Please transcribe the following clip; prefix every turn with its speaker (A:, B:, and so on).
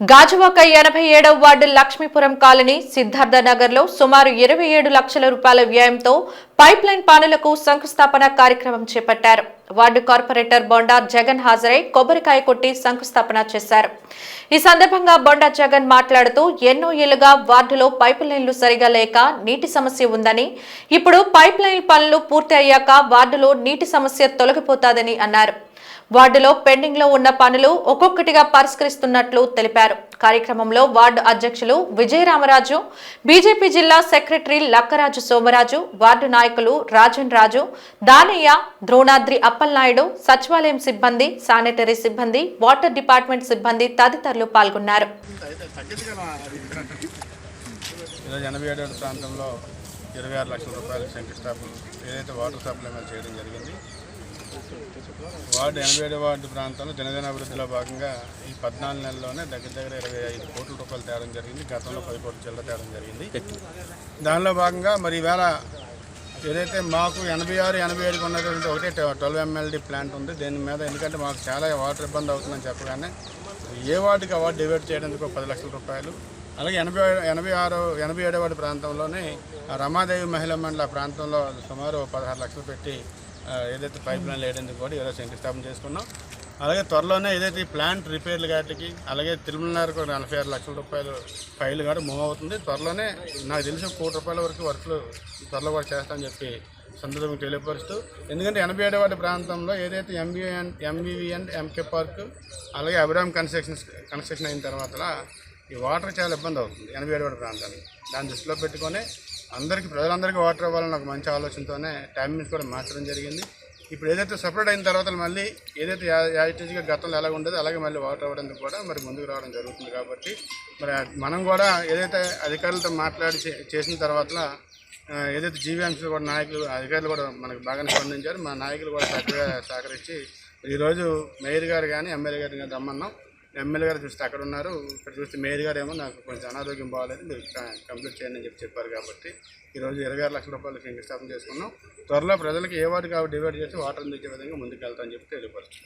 A: Gajuwaka 87వ ward Lakshmipuram colony Siddhartha Nagar లో సుమారు 27 లక్షల రూపాయల వ్యయంతో పైప్ లైన్ పనులకు శంకుస్థాపన కార్యక్రమం చేపట్టారు. వార్డు కార్పొరేటర్ బొండా జగన్ హాజరై కొబ్బరికాయ కొట్టి శంకుస్థాపన చేశారు. ఈ సందర్భంగా బొండా జగన్ మాట్లాడుతూ ఎన్నో ఏళ్లుగా వార్డులో పైప్ లైన్లు సరిగా లేక నీటి సమస్య ఉందని, ఇప్పుడు పైప్ లైన్ పనులు పూర్తి అయ్యాక వార్డులో నీటి సమస్య తొలగిపోతాదని అన్నారు. వార్డులో పెండింగ్ లో ఉన్న పనులు ఒక్కొక్కటిగా పరిష్కరిస్తున్నట్లు తెలిపారు. కార్యక్రమంలో వార్డు అధ్యక్షులు విజయరామరాజు, బీజేపీ జిల్లా సెక్రటరీ లక్కరాజు సోమరాజు, వార్డు నాయకులు రాజన్ రాజు, దానయ్య, ద్రోణాద్రి అప్పలనాయుడు, సచివాలయం సిబ్బంది, శానిటరీ సిబ్బంది, వాటర్ డిపార్ట్మెంట్ సిబ్బంది తదితరులు పాల్గొన్నారు.
B: ప్రాంతంలో 26 లక్షల రూపాయల శంకుస్థాపన ఏదైతే వాటర్ సప్లైమెంట్ చేయడం జరిగింది. వార్డు 87 వార్డు ప్రాంతంలో జనజనాభివృద్ధిలో భాగంగా ఈ 14 నెలల్లోనే దగ్గర 25 కోట్ల రూపాయలు తేవడం జరిగింది. గతంలో 10 కోట్ల చిల్లర తేవడం జరిగింది. దానిలో భాగంగా మరి ఈవేళ ఏదైతే మాకు 86-87కి ఉన్నటువంటి ఒకటే 12 MLD ప్లాంట్ ఉంది. దీని మీద ఎందుకంటే మాకు చాలా వాటర్ ఇబ్బంది అవుతుందని చెప్పగానే ఏ వార్డుకి ఆ వార్డు డివైడ్ చేయడానికి 10 లక్షల రూపాయలు, అలాగే 87 వార్డు ప్రాంతంలోనే రమాదేవి మహిళా మండలి ఆ ప్రాంతంలో సుమారు 16 లక్షలు పెట్టి ఏదైతే పైప్ లైన్ వేయడానికి కూడా ఈరోజు శంకుస్థాపన చేసుకున్నాం. అలాగే త్వరలోనే ఏదైతే ఈ ప్లాంట్ రిపేర్లు గాటికి అలాగే తిరుమలనగర్కు 46 లక్షల రూపాయలు ఫైల్ కూడా మూవ్ అవుతుంది. త్వరలోనే నాకు తెలిసి 1 కోటి రూపాయల వరకు వర్క్లు త్వరలో కూడా చేస్తామని చెప్పి సందర్భంగా తెలియపరుస్తూ, ఎందుకంటే 87 వార్డు ప్రాంతంలో ఏదైతే ఎంవివి అండ్ ఎంకే పార్క్ అలాగే అభిరామ్ కన్స్ట్రక్షన్ అయిన తర్వాత ఈ వాటర్ చాలా ఇబ్బంది అవుతుంది 87 వార్డు ప్రాంతానికి. దాన్ని దృష్టిలో పెట్టుకొని ప్రజలందరికీ వాటర్ ఇవ్వాలని ఒక మంచి ఆలోచనతోనే టైమింగ్స్ కూడా మార్చడం జరిగింది. ఇప్పుడు ఏదైతే సపరేట్ అయిన తర్వాత మళ్ళీ ఏదైతే యాజిటేజ్గా గతంలో ఎలా ఉండేదో అలాగే మళ్ళీ వాటర్ ఇవ్వడానికి కూడా మరి ముందుకు రావడం జరుగుతుంది. కాబట్టి మరి మనం కూడా ఏదైతే అధికారులతో మాట్లాడి చేసిన తర్వాత ఏదైతే జీవీఎంసీ కూడా అధికారులు కూడా మనకు బాగానే స్పందించారు. మా నాయకులు కూడా చక్కగా సహకరించి ఈరోజు మేయర్ గారు కానీ ఎమ్మెల్యే గారు కానీ రమ్మన్నాం. ఎమ్మెల్యే గారు చూస్తే అక్కడ ఉన్నారు, ఇక్కడ చూస్తే మేయర్ గారు ఏమో నాకు కొంచెం అనారోగ్యం బాగాలేదు, మీరు కంప్లీట్ చేయండి అని చెప్పారు. కాబట్టి ఈరోజు 26 లక్షల రూపాయలు శంకుస్థాపన చేసుకున్నాం. త్వరలో ప్రజలకు ఏ వాటికి డివైడ్ చేసి వాటర్ అందించే విధంగా ముందుకు వెళ్తామని చెప్పి తెలియపరుస్తున్నాం.